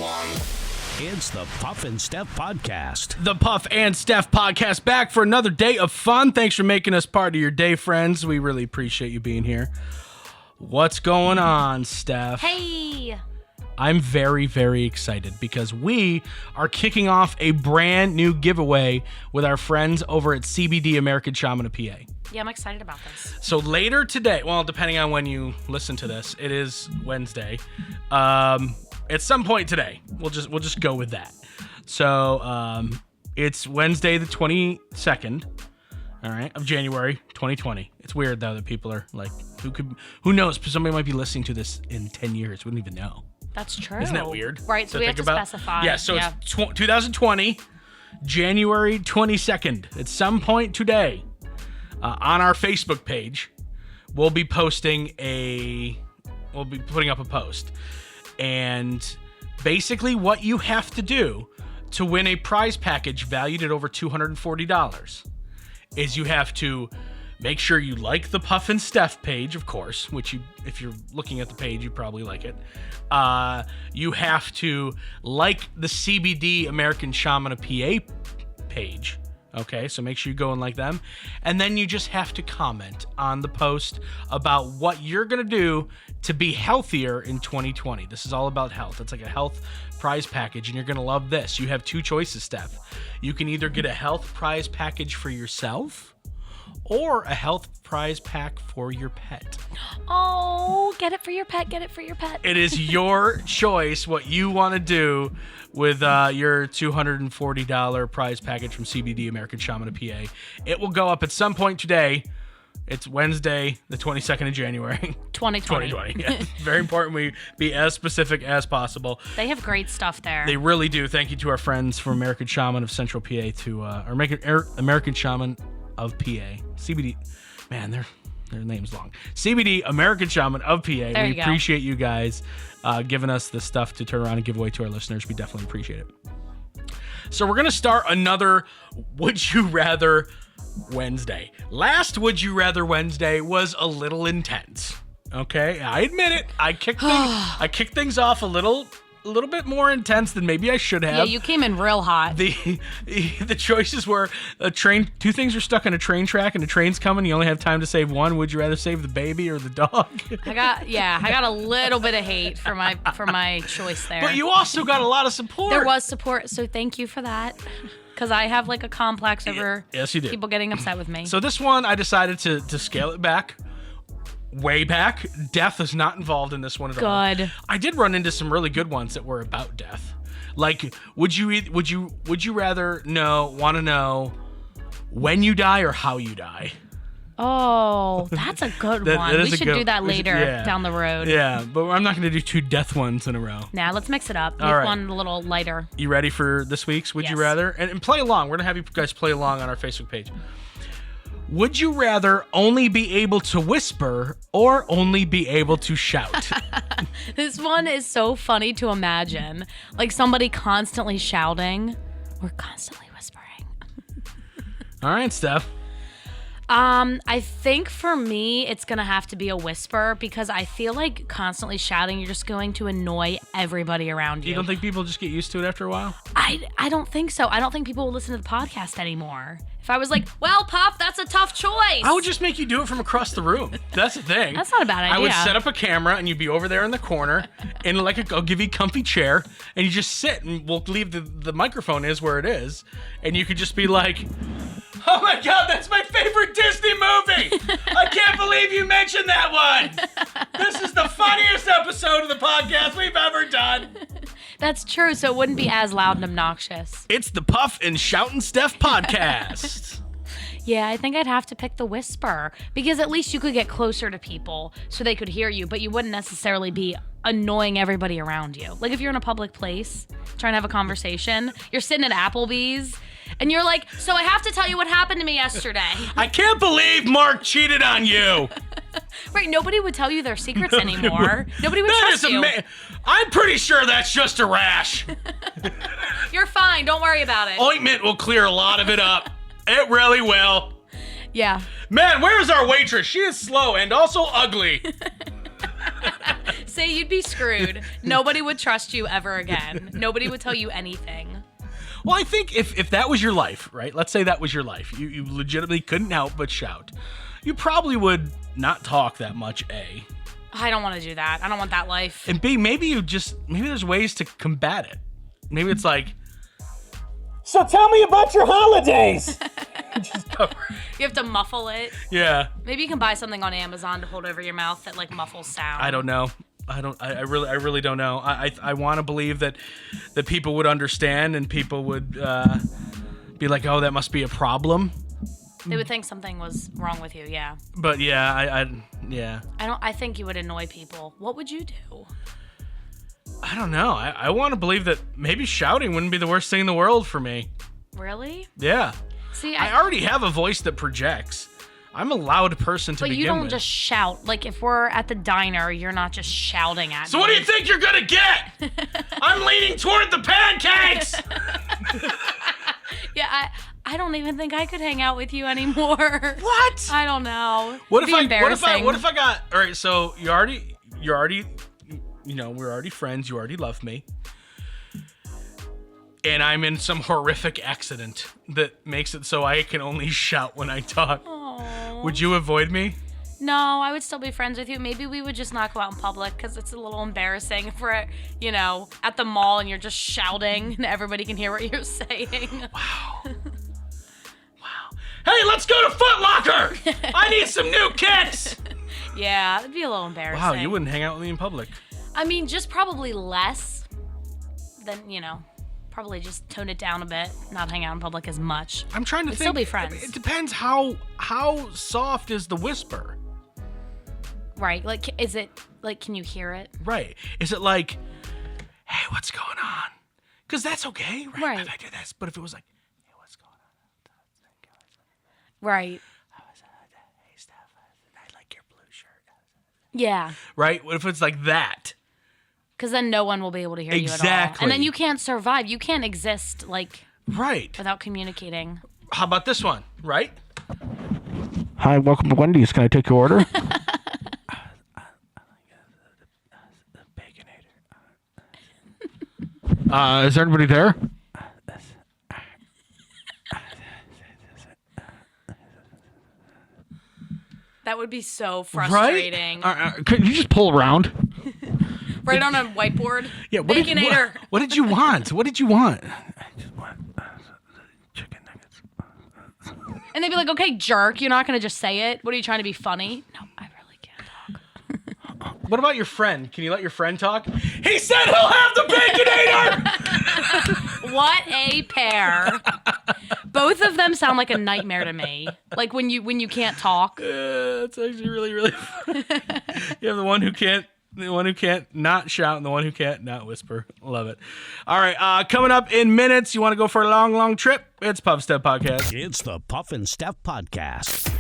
Elon. It's the Puff and Steph Podcast. The Puff and Steph Podcast back for another day of fun. Thanks for making us part of your day, friends. We really appreciate you being here. What's going on, Steph? Hey! I'm very, very excited because we are kicking off a brand new giveaway with our friends over at CBD American Shaman of PA. Yeah, I'm excited about this. So later today, well, depending on when you listen to this, it is Wednesday. At some point today, we'll just go with that. So it's Wednesday the 22nd, all right, of January 2020. It's weird though that people are like, who knows? Somebody might be listening to this in 10 years. We wouldn't even know. That's true. Isn't that weird? Right, so we have to specify. Yeah, so it's 2020, January 22nd. At some point today, on our Facebook page, we'll be putting up a post. And basically what you have to do to win a prize package valued at over $240 is you have to make sure you like the Puff and Steph page, of course, which if you're looking at the page, you probably like it. You have to like the CBD American Shaman of PA page. Okay, so make sure you go and like them. And then you just have to comment on the post about what you're going to do to be healthier in 2020. This is all about health. It's like a health prize package, and you're going to love this. You have two choices, Steph. You can either get a health prize package for yourself or a health prize pack for your pet. Oh, get it for your pet, get it for your pet. It is your choice what you want to do with your $240 prize package from CBD American Shaman of PA. It will go up at some point today. It's Wednesday, the 22nd of January. 2020. Yeah. Very important we be as specific as possible. They have great stuff there. They really do. Thank you to our friends from American Shaman of Central PA American Shaman of PA. CBD. Man, their name's long. CBD American Shaman of PA. We appreciate you guys giving us the stuff to turn around and give away to our listeners. We definitely appreciate it. So we're going to start another Would You Rather Wednesday. Last Would You Rather Wednesday was a little intense. Okay, I admit it. I kicked things off a little bit more intense than maybe I should have. Yeah, you came in real hot. The choices were two things are stuck on a train track and the train's coming. You only have time to save one. Would you rather save the baby or the dog? I got a little bit of hate for my choice there. But you also got a lot of support. There was support, so thank you for that. Because I have like a complex over yes, you do. People getting upset with me. So this one, I decided to scale it back. Way back. Death is not involved in this one at all. Good. I did run into some really good ones that were about death. Like, would you rather want to know when you die or how you die? Oh, that's a good one. We should do that later down the road. Yeah, but I'm not going to do two death ones in a row. Nah, let's mix it up. Make one a little lighter. You ready for this week's Would You Rather? And play along. We're going to have you guys play along on our Facebook page. Would you rather only be able to whisper or only be able to shout? This one is so funny to imagine. Like somebody constantly shouting or constantly whispering. All right, Steph. I think for me, it's going to have to be a whisper because I feel like constantly shouting, you're just going to annoy everybody around you. You don't think people just get used to it after a while? I don't think so. I don't think people will listen to the podcast anymore. If I was like, well, Puff, that's a tough choice. I would just make you do it from across the room. That's the thing. That's not a bad idea. I would set up a camera and you'd be over there in the corner and I'll give you a comfy chair and you just sit and we'll leave the microphone is where it is. And you could just be like, oh my God, that's my favorite Disney movie. I can't believe you mentioned that one. This is the funniest episode of the podcast we've ever done. That's true, so it wouldn't be as loud and obnoxious. It's the Puff and Shoutin' Steph podcast. Yeah, I think I'd have to pick the whisper because at least you could get closer to people so they could hear you, but you wouldn't necessarily be annoying everybody around you. Like if you're in a public place trying to have a conversation, you're sitting at Applebee's and you're like, so I have to tell you what happened to me yesterday. I can't believe Mark cheated on you. Right, nobody would tell you their secrets anymore. Nobody would trust you. I'm pretty sure that's just a rash. You're fine, don't worry about it. Ointment will clear a lot of it up. It really will. Yeah. Man, where's our waitress? She is slow and also ugly. say you'd be screwed. Nobody would trust you ever again. Nobody would tell you anything. Well, I think if that was your life, right? Let's say that was your life. You legitimately couldn't help but shout. You probably would not talk that much, A. I don't want to do that. I don't want that life. And B, maybe there's ways to combat it. Maybe it's like, so tell me about your holidays. Just cover. You have to muffle it. Yeah. Maybe you can buy something on Amazon to hold over your mouth that like muffles sound. I don't know. I really don't know. I want to believe that people would understand and people would be like, oh, that must be a problem. They would think something was wrong with you, yeah. But yeah, I think you would annoy people. What would you do? I don't know. I want to believe that maybe shouting wouldn't be the worst thing in the world for me. Really? Yeah. See, I already have a voice that projects. I'm a loud person to begin with. But you don't just shout. Like, if we're at the diner, you're not just shouting at me. So what do you think you're gonna get? I'm leaning toward the pancakes! Yeah, I don't even think I could hang out with you anymore. What? I don't know. What if I got... All right, so you're already, you know, we're already friends. You already love me. And I'm in some horrific accident that makes it so I can only shout when I talk. Aww. Would you avoid me? No, I would still be friends with you. Maybe we would just not go out in public because it's a little embarrassing if we're, you know, at the mall and you're just shouting and everybody can hear what you're saying. Wow. Hey, let's go to Foot Locker! I need some new kicks! Yeah, it'd be a little embarrassing. Wow, you wouldn't hang out with me in public. I mean, just probably less than, you know, probably just tone it down a bit, not hang out in public as much. I'm trying to We'd think. Still be friends. It depends how soft is the whisper. Right. Like, is it, like, can you hear it? Right. Is it like, hey, what's going on? Because that's okay, right? If I do this. But if it was like, hey, what's going on? Right. Hey, Steph, I like your blue shirt. Yeah. Right? What if it's like that? Because then no one will be able to hear you at all. And then you can't survive. You can't exist, like, without communicating. How about this one, right? Hi, welcome to Wendy's. Can I take your order? Is there anybody there? That would be so frustrating. Right? Could you just pull around? Right on a whiteboard? Yeah. Baconator. What did you want? What did you want? I just want chicken nuggets. And they'd be like, okay, jerk, you're not going to just say it? What are you trying to be funny? No, I really can't talk. What about your friend? Can you let your friend talk? He said he'll have the Baconator! What a pair. Both of them sound like a nightmare to me. Like when you can't talk. It's actually really, really funny. You have the one who can't not shout and the one who can't not whisper. Love it. All right, coming up in minutes, you want to go for a long, long trip? It's Puff Step Podcast. It's the Puff and Steph Podcast.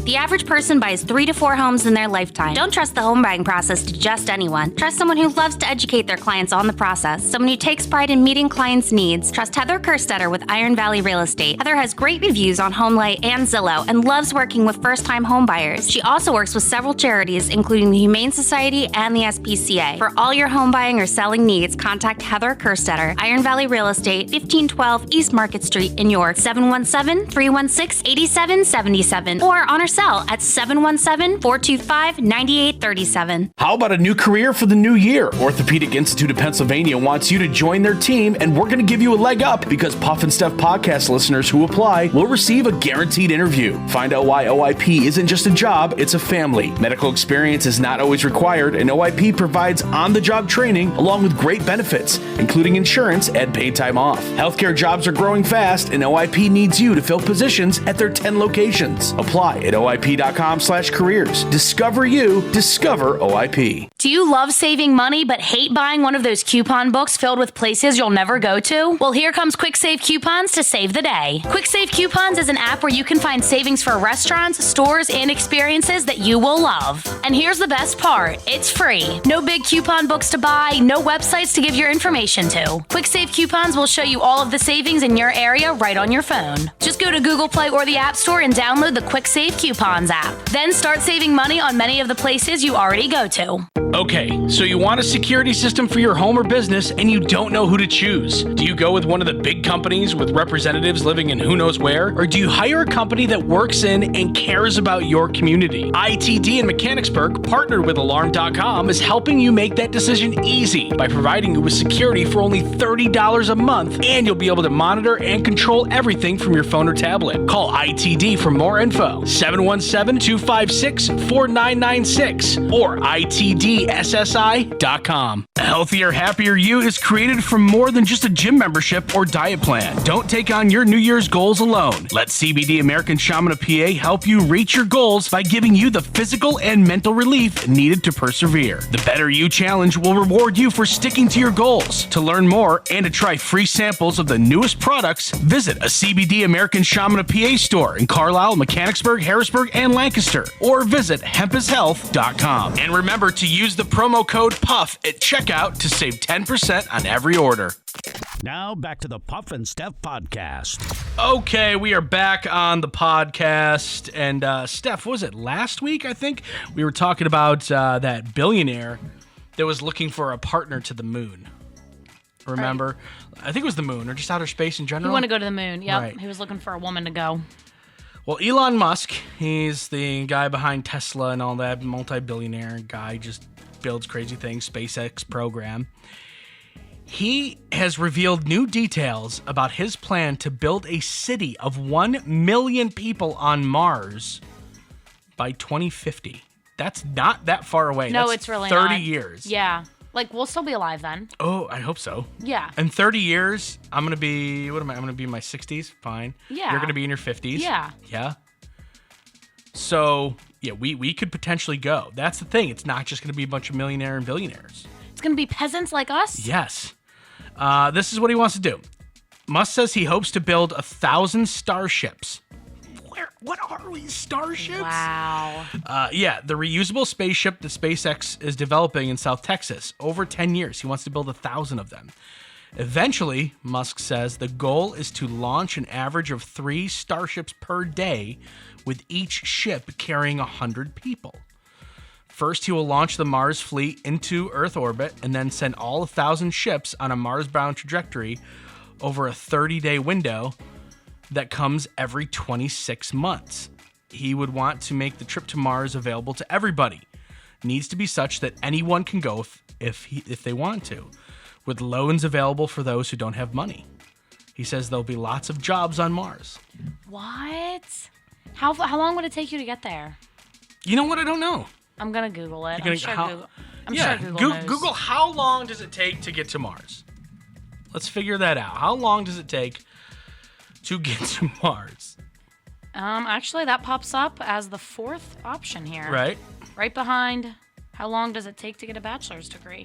The average person buys 3 to 4 homes in their lifetime. Don't trust the home buying process to just anyone. Trust someone who loves to educate their clients on the process. Someone who takes pride in meeting clients' needs. Trust Heather Kerstetter with Iron Valley Real Estate. Heather has great reviews on HomeLight and Zillow and loves working with first-time home buyers. She also works with several charities, including the Humane Society and the SPCA. For all your home buying or selling needs, contact Heather Kerstetter, Iron Valley Real Estate, 1512 East Market Street in York, 717-316-8777, or on her cell at 717-425-9837. How about a new career for the new year? Orthopedic Institute of Pennsylvania wants you to join their team, and we're going to give you a leg up because Puff and Steph podcast listeners who apply will receive a guaranteed interview. Find out why OIP isn't just a job, it's a family. Medical experience is not always required, and OIP provides on-the-job training along with great benefits, including insurance and paid time off. Healthcare jobs are growing fast, and OIP needs you to fill positions at their 10 locations. Apply at OIP.com/careers. Discover you, discover OIP. Do you love saving money but hate buying one of those coupon books filled with places you'll never go to? Well, here comes Quick Save Coupons to save the day. Quick Save Coupons is an app where you can find savings for restaurants, stores, and experiences that you will love. And here's the best part. It's free. No big coupon books to buy, no websites to give your information to. Quick Save Coupons will show you all of the savings in your area right on your phone. Just go to Google Play or the App Store and download the Quick Save Coupons coupons app. Then start saving money on many of the places you already go to. Okay, so you want a security system for your home or business and you don't know who to choose. Do you go with one of the big companies with representatives living in who knows where? Or do you hire a company that works in and cares about your community? ITD in Mechanicsburg, partnered with Alarm.com, is helping you make that decision easy by providing you with security for only $30 a month, and you'll be able to monitor and control everything from your phone or tablet. Call ITD for more info. 717-256-4996 or ITDSSI.com. A healthier, happier you is created from more than just a gym membership or diet plan. Don't take on your New Year's goals alone. Let CBD American Shaman of PA help you reach your goals by giving you the physical and mental relief needed to persevere. The Better You Challenge will reward you for sticking to your goals. To learn more and to try free samples of the newest products, visit a CBD American Shaman of PA store in Carlisle, Mechanicsburg, Harrisburg, and Lancaster, or visit hempishealth.com. And remember to use the promo code PUFF at checkout to save 10% on every order. Now back to the Puff and Steph podcast. Okay, we are back on the podcast. And Steph, what was it last week? I think we were talking about that billionaire that was looking for a partner to the moon. Remember? Right. I think it was the moon or just outer space in general. He wanted to go to the moon. Yep. Right. He was looking for a woman to go. Well, Elon Musk, he's the guy behind Tesla and all that, multi-billionaire guy, just builds crazy things, SpaceX program. He has revealed new details about his plan to build a city of 1 million people on Mars by 2050. That's not that far away. No, That's it's really 30 not. years. Yeah. Like, we'll still be alive then. Oh, I hope so. Yeah. In 30 years, I'm going to be, what am I? I'm going to be in my 60s. Fine. Yeah. You're going to be in your 50s. Yeah. Yeah. So, yeah, we could potentially go. That's the thing. It's not just going to be a bunch of millionaire and billionaires. It's going to be peasants like us? Yes. This is what he wants to do. Musk says he hopes to build 1,000 starships. What are we, starships? Wow. Yeah, the reusable spaceship that SpaceX is developing in South Texas. Over 10 years, he wants to build 1,000 of them. Eventually, Musk says the goal is to launch an average of 3 starships per day, with each ship carrying 100 people. First, he will launch the Mars fleet into Earth orbit and then send all 1,000 ships on a Mars-bound trajectory over a 30-day window that comes every 26 months. He would want to make the trip to Mars available to everybody. Needs to be such that anyone can go if they want to, with loans available for those who don't have money. He says there'll be lots of jobs on Mars. What? How long would it take you to get there? You know what? I don't know. I'm going to Google it. I'm sure Google knows. Google how long does it take to get to Mars? Let's figure that out. How long does it take to get to Mars? Actually, that pops up as the 4th option here. Right. Right behind, how long does it take to get a bachelor's degree?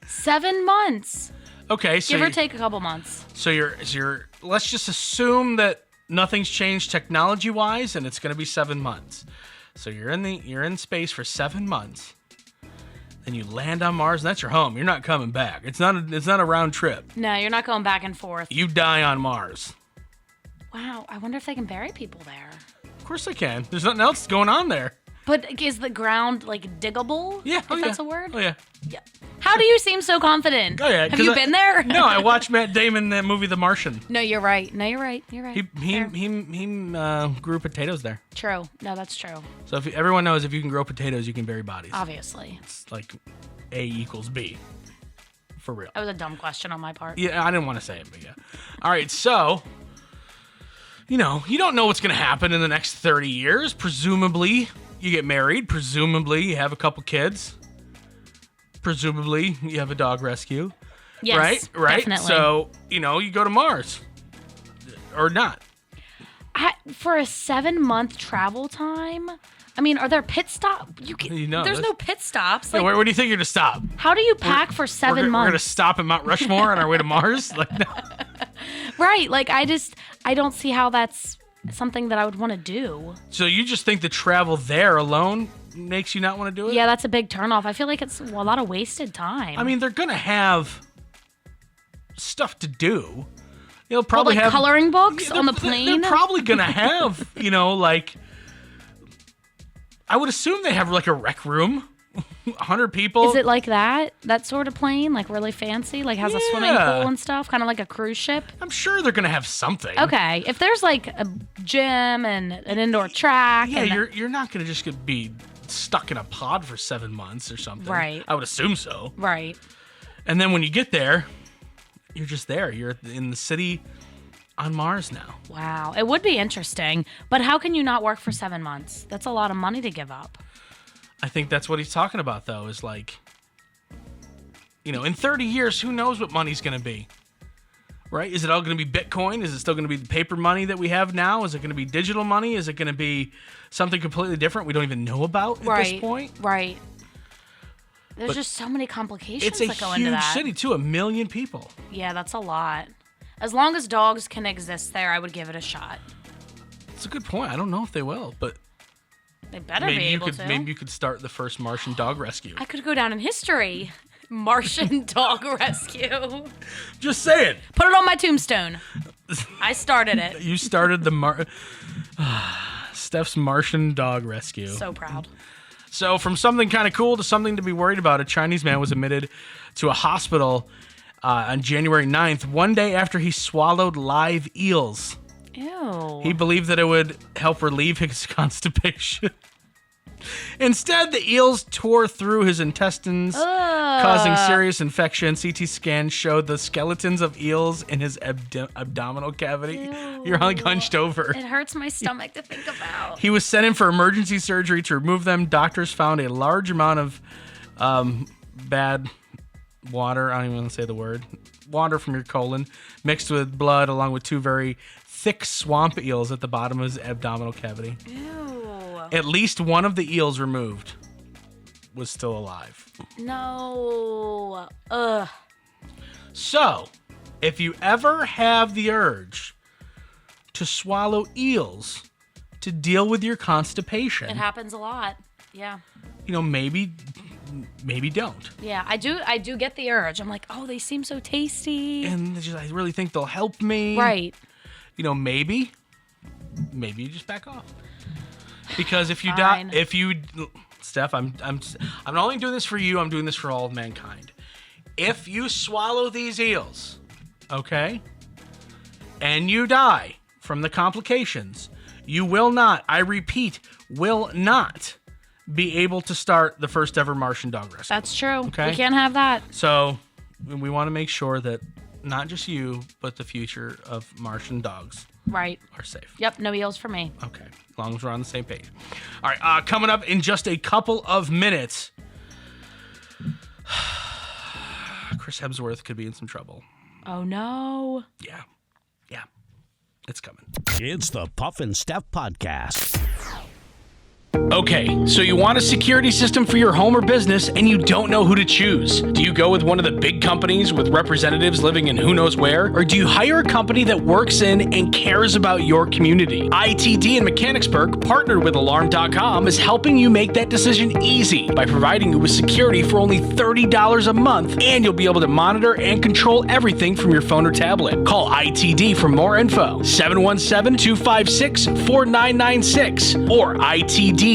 7 months. Okay, so give or take a couple months. So you're let's just assume that nothing's changed technology-wise, and it's going to be 7 months. So you're in space for 7 months. Then you land on Mars, and that's your home. You're not coming back. It's not a round trip. No, you're not going back and forth. You die on Mars. Wow, I wonder if they can bury people there. Of course they can. There's nothing else going on there. But is the ground like diggable? Yeah. If that's a word? Oh yeah. Yeah. How do you seem so confident? Oh yeah. Have you been there? No, I watched Matt Damon in that movie The Martian. No, you're right. You're right. He grew potatoes there. True. No, that's true. So everyone knows if you can grow potatoes, you can bury bodies. Obviously. It's like A equals B. For real. That was a dumb question on my part. Yeah, I didn't want to say it, but yeah. All right, so you don't know what's going to happen in the next 30 years. Presumably, you get married. Presumably, you have a couple kids. Presumably, you have a dog rescue. Yes, right? Definitely. So, you go to Mars. Or not. For a 7-month travel time, I mean, are there pit stops? There's no pit stops. Like, where do you think you're going to stop? How do you pack for 7 months? We're going to stop at Mount Rushmore on our way to Mars? Like, no. Right. Like, I don't see how that's something that I would want to do. So you just think the travel there alone makes you not want to do it? Yeah, that's a big turnoff. I feel like it's a lot of wasted time. I mean, they're going to have stuff to do. They'll probably like have coloring books Yeah, on the they're plane. probably gonna have, like, I would assume they have like a rec room, 100 people. Is it like that sort of plane, like really fancy, like has a swimming pool and stuff, kind of like a cruise ship? I'm sure they're gonna have something. Okay, if there's like a gym and an indoor track, Yeah, and you're not gonna just be stuck in a pod for 7 months or something. Right. I would assume so. right. And then when you get there, you're just there. You're in the city on Mars now. Wow, it would be interesting, but how can you not work for 7 months? That's a lot of money to give up. I think that's what he's talking about, though, is like, in 30 years, who knows what money's going to be, right? Is it all going to be Bitcoin? Is it still going to be the paper money that we have now? Is it going to be digital money? Is it going to be something completely different we don't even know about at this point? Right. There's just so many complications It's a that go into huge that. city, too, 1 million people. Yeah, that's a lot. As long as dogs can exist there, I would give it a shot. It's a good point. I don't know if they will, but They better be able to. maybe you could start the first Martian dog rescue. I could go down in history. Martian dog rescue. Just saying. Put it on my tombstone. I started it. You started the Steph's Martian dog rescue. So proud. So from something kind of cool to something to be worried about, a Chinese man was admitted to a hospital on January 9th, one day after he swallowed live eels. Ew. He believed that it would help relieve his constipation. Instead, the eels tore through his intestines, causing serious infection. CT scans showed the skeletons of eels in his abdominal cavity. Ew. You're like hunched over. It hurts my stomach to think about. He was sent in for emergency surgery to remove them. Doctors found a large amount of bad water. I don't even want to say the word. Water from your colon mixed with blood, along with 2 very thick swamp eels at the bottom of his abdominal cavity. Ew. At least one of the eels removed was still alive. No. Ugh. So, if you ever have the urge to swallow eels to deal with your constipation, It happens a lot. Yeah. maybe don't. Yeah, I do get the urge. I'm like, oh, they seem so tasty. And I really think they'll help me. Right. Maybe you just back off. Because if you Fine. Steph, I'm not only doing this for you, I'm doing this for all of mankind. If you swallow these eels, okay, and you die from the complications, you will not, I repeat, will not be able to start the first ever Martian dog rescue. That's true. Okay. We can't have that. So we want to make sure that not just you, but the future of Martian dogs Right. are safe. Yep, no eels for me. Okay, as long as we're on the same page. All right, coming up in just a couple of minutes, Chris Hemsworth could be in some trouble. Oh, no. Yeah, it's coming. It's the Puff and Steph Podcast. Okay, so you want a security system for your home or business and you don't know who to choose. Do you go with one of the big companies with representatives living in who knows where? Or do you hire a company that works in and cares about your community? ITD in Mechanicsburg, partnered with Alarm.com, is helping you make that decision easy by providing you with security for only $30 a month, and you'll be able to monitor and control everything from your phone or tablet. Call ITD for more info, 717-256-4996 or ITDSSI.com.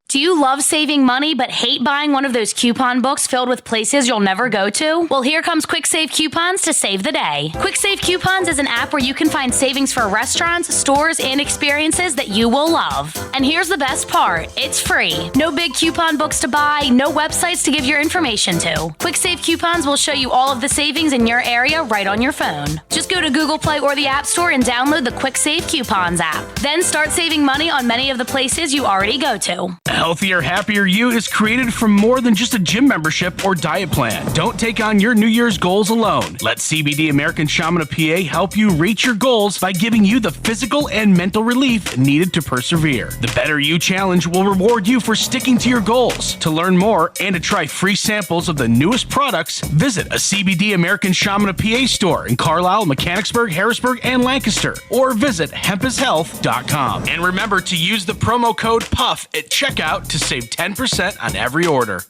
Do you love saving money but hate buying one of those coupon books filled with places you'll never go to? Well, here comes Quick Save Coupons to save the day. Quick Save Coupons is an app where you can find savings for restaurants, stores, and experiences that you will love. And here's the best part. It's free. No big coupon books to buy, no websites to give your information to. Quick Save Coupons will show you all of the savings in your area right on your phone. Just go to Google Play or the App Store and download the Quick Save Coupons app. Then start saving money on many of the places you already go to. Healthier, Happier You is created from more than just a gym membership or diet plan. Don't take on your New Year's goals alone. Let CBD American Shaman of PA help you reach your goals by giving you the physical and mental relief needed to persevere. The Better You Challenge will reward you for sticking to your goals. To learn more and to try free samples of the newest products, visit a CBD American Shaman of PA store in Carlisle, Mechanicsburg, Harrisburg, and Lancaster, or visit hempashealth.com. And remember to use the promo code PUFF at checkout to save 10% on every order.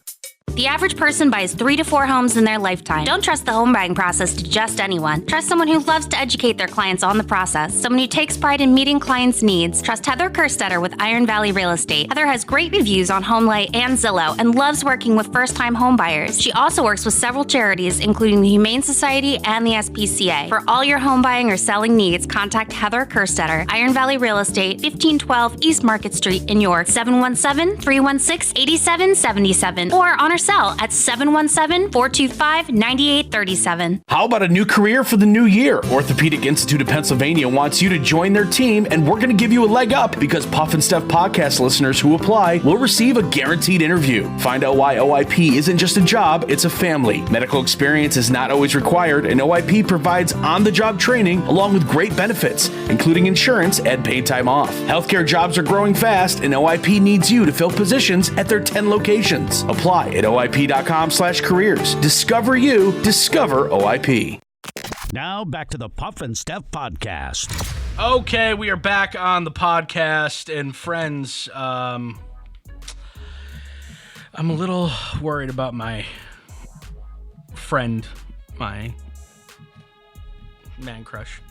The average person buys 3 to 4 homes in their lifetime. Don't trust the home buying process to just anyone. Trust someone who loves to educate their clients on the process. Someone who takes pride in meeting clients' needs. Trust Heather Kerstetter with Iron Valley Real Estate. Heather has great reviews on HomeLight and Zillow and loves working with first-time home buyers. She also works with several charities, including the Humane Society and the SPCA. For all your home buying or selling needs, contact Heather Kerstetter, Iron Valley Real Estate, 1512 East Market Street in York, 717-316-8777, or on her cell at 717-425-9837. How about a new career for the new year? Orthopedic Institute of Pennsylvania wants you to join their team, and we're going to give you a leg up because Puff and Steph podcast listeners who apply will receive a guaranteed interview. Find out why OIP isn't just a job, it's a family. Medical experience is not always required, and OIP provides on-the-job training along with great benefits, including insurance and paid time off. Healthcare jobs are growing fast, and OIP needs you to fill positions at their 10 locations. Apply at OIP.com/careers. Discover you, discover OIP. Now back to the Puff and Steph podcast. Okay, we are back on the podcast, and friends, I'm a little worried about my friend, my man crush.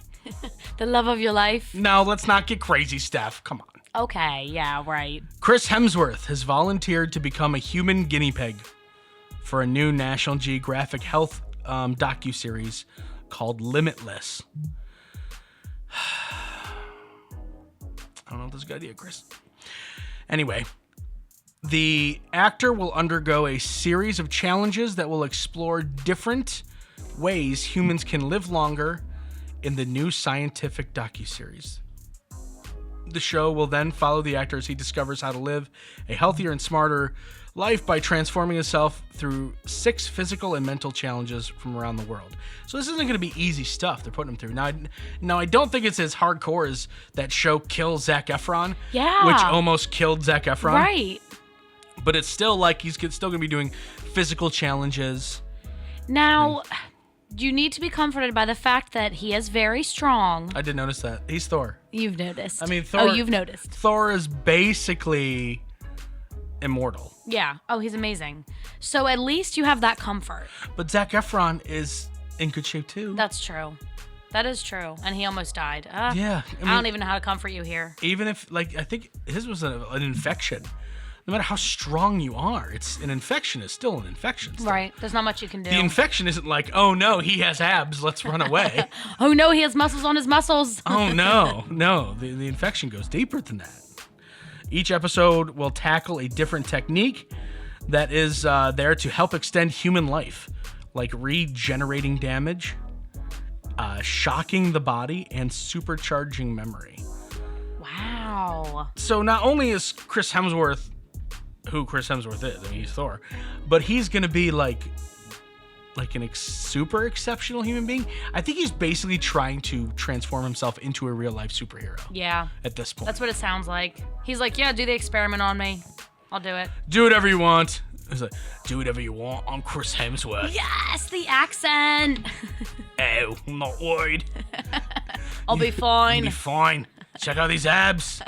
The love of your life. No, let's not get crazy, Steph. Come on. Okay, yeah, right. Chris Hemsworth has volunteered to become a human guinea pig for a new National Geographic health docuseries called Limitless. I don't know if this is a good idea, Chris. Anyway, the actor will undergo a series of challenges that will explore different ways humans can live longer in the new scientific docuseries. The show will then follow the actor as he discovers how to live a healthier and smarter life by transforming himself through 6 physical and mental challenges from around the world. So this isn't going to be easy stuff they're putting him through. Now I don't think it's as hardcore as that show Kill Zac Efron, Yeah. which almost killed Zac Efron. Right. But it's still like he's still going to be doing physical challenges. Now, you need to be comforted by the fact that he is very strong. I did notice that. He's Thor. You've noticed. I mean, Thor. Oh, you've noticed. Thor is basically immortal. Yeah. Oh, he's amazing. So at least you have that comfort. But Zac Efron is in good shape too. That's true. That is true. And he almost died. Yeah. I don't even know how to comfort you here. Even if, I think his was an infection. No matter how strong you are, an infection is still an infection. Still. Right. There's not much you can do. The infection isn't like, oh no, he has abs, let's run away. Oh no, he has muscles on his muscles. Oh no. The infection goes deeper than that. Each episode will tackle a different technique that is there to help extend human life, like regenerating damage, shocking the body, and supercharging memory. Wow. So not only is Chris Hemsworth who Chris Hemsworth is, I mean, he's Thor, but he's going to be like super exceptional human being. I think he's basically trying to transform himself into a real life superhero. Yeah. At this point. That's what it sounds like. He's like, yeah, do the experiment on me. I'll do it. Do whatever you want. He's like, do whatever you want. I'm Chris Hemsworth. Yes, the accent. Oh, I'm not worried. I'll be fine. I'll be fine. Check out these abs.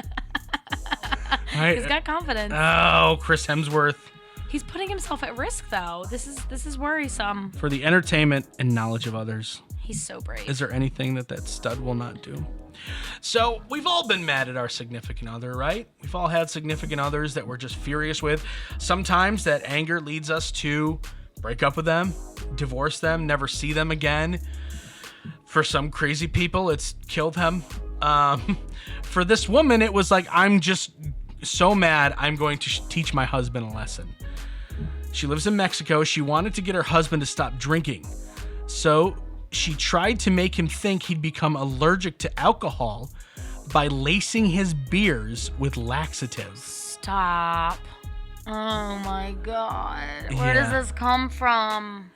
Right? He's got confidence. Oh, Chris Hemsworth. He's putting himself at risk, though. This is worrisome. For the entertainment and knowledge of others. He's so brave. Is there anything that stud will not do? So, we've all been mad at our significant other, right? We've all had significant others that we're just furious with. Sometimes that anger leads us to break up with them, divorce them, never see them again. For some crazy people, it's kill them. For this woman, it was like, I'm just so mad, I'm going to teach my husband a lesson. She lives in Mexico. She wanted to get her husband to stop drinking. So she tried to make him think he'd become allergic to alcohol by lacing his beers with laxatives. Stop. Oh my God. Where does this come from?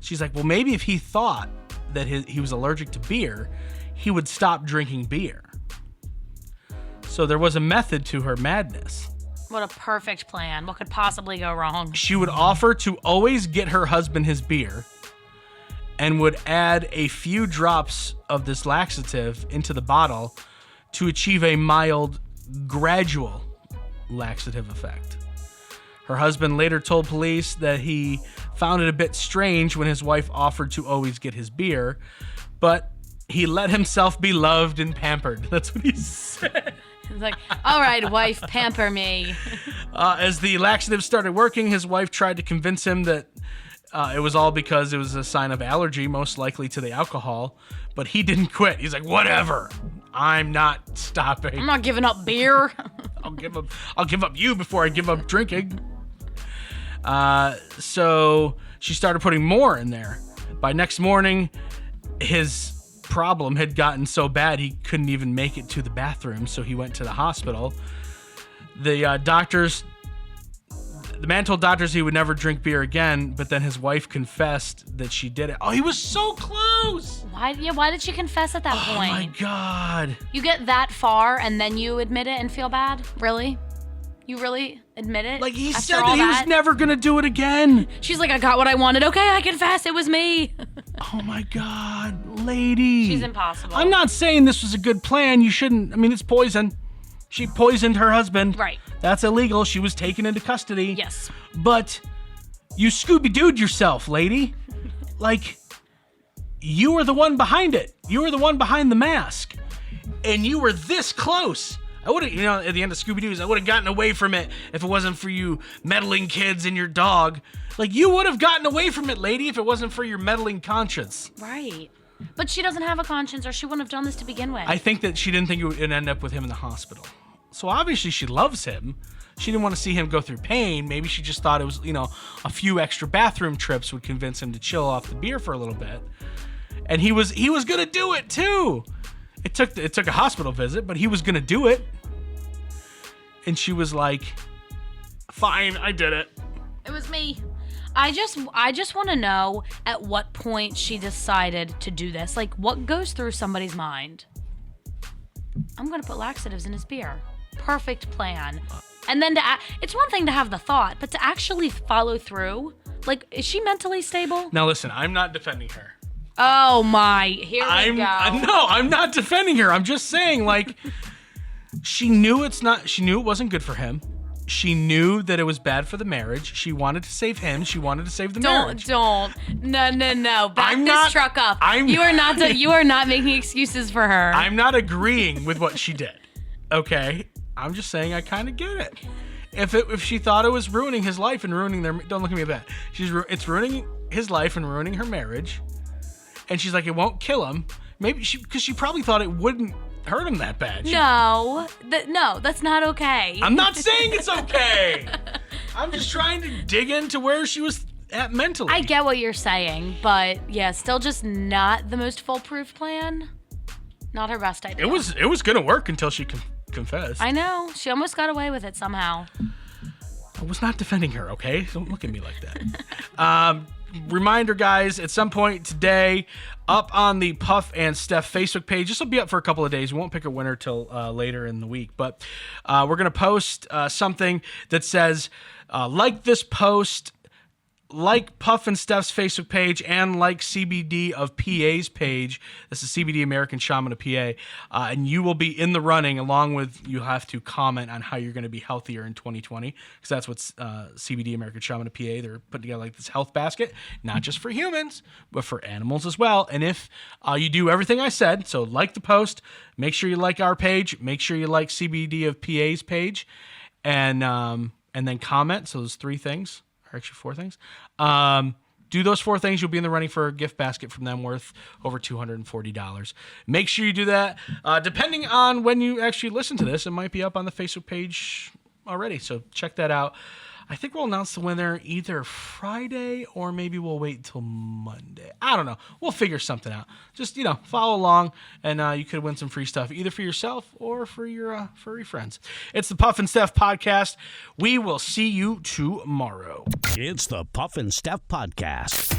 She's like, well, maybe if he thought that he was allergic to beer, he would stop drinking beer. So there was a method to her madness. What a perfect plan. What could possibly go wrong? She would offer to always get her husband his beer and would add a few drops of this laxative into the bottle to achieve a mild, gradual laxative effect. Her husband later told police that he found it a bit strange when his wife offered to always get his beer, but he let himself be loved and pampered. That's what he said. He's like, all right, wife, pamper me. As the laxative started working, his wife tried to convince him that it was all because it was a sign of allergy, most likely to the alcohol, but he didn't quit. He's like, whatever. I'm not stopping. I'm not giving up beer. I'll give up you before I give up drinking. So she started putting more in there. By next morning, his problem had gotten so bad he couldn't even make it to the bathroom, so he went to the hospital. The man told doctors he would never drink beer again, but then his wife confessed that she did it. Oh, he was so close. Why did she confess at that point? Oh my God. You get that far and then you admit it and feel bad? Really? You really admit it? Like, he after said all that he was never gonna do it again. She's like, I got what I wanted. Okay, I confess, it was me. Oh my God, lady. She's impossible. I'm not saying this was a good plan. You shouldn't. I mean, it's poison. She poisoned her husband. Right. That's illegal. She was taken into custody. Yes. But you Scooby-Dooed yourself, lady. Like, you were the one behind it. You were the one behind the mask. And you were this close. I would have, at the end of Scooby-Doo's, I would have gotten away from it if it wasn't for you meddling kids and your dog. Like, you would have gotten away from it, lady, if it wasn't for your meddling conscience. Right. But she doesn't have a conscience, or she wouldn't have done this to begin with. I think that she didn't think it would end up with him in the hospital. So obviously she loves him. She didn't want to see him go through pain. Maybe she just thought it was, a few extra bathroom trips would convince him to chill off the beer for a little bit. And he was going to do it too. It took a hospital visit, but he was going to do it. And she was like, fine, I did it. It was me. I just want to know at what point she decided to do this. Like, what goes through somebody's mind? I'm going to put laxatives in his beer. Perfect plan. And then it's one thing to have the thought, but to actually follow through, like, is she mentally stable? Now listen, I'm not defending her. Oh my, here we go. No, I'm not defending her. I'm just saying, like, she knew it wasn't good for him. She knew that it was bad for the marriage. She wanted to save him. She wanted to save the marriage. No. Back this truck up. You are not making excuses for her. I'm not agreeing with what she did. Okay? I'm just saying I kind of get it. If she thought it was ruining his life and ruining don't look at me like that. It's ruining his life and ruining her marriage. And she's like, it won't kill him. Maybe because she probably thought it wouldn't hurt him that bad. No, that's not okay. I'm not saying it's okay. I'm just trying to dig into where she was at mentally. I get what you're saying, but yeah, still just not the most foolproof plan. Not her best idea. It was gonna work until she confessed. I know. She almost got away with it somehow. I was not defending her, okay? Don't look at me like that. Reminder, guys, at some point today, up on the Puff and Steph Facebook page. This will be up for a couple of days. We won't pick a winner till later in the week, but we're going to post something that says, like this post, like Puff and Steph's Facebook page, and like CBD of PA's page. This is CBD American Shaman of PA. And you will be in the running, along with, you'll have to comment on how you're going to be healthier in 2020, because that's what's CBD American Shaman of PA. They're putting together like this health basket, not just for humans, but for animals as well. And if you do everything I said, so like the post, make sure you like our page, make sure you like CBD of PA's page, and then comment. So those 3 things. Actually 4 things. Do those 4 things, you'll be in the running for a gift basket from them worth over $240. Make sure you do that. Depending on when you actually listen to this, it might be up on the Facebook page already. So check that out. I think we'll announce the winner either Friday or maybe we'll wait until Monday. I don't know. We'll figure something out. Just, follow along and you could win some free stuff either for yourself or for your furry friends. It's the Puff and Steph podcast. We will see you tomorrow. It's the Puff and Steph podcast.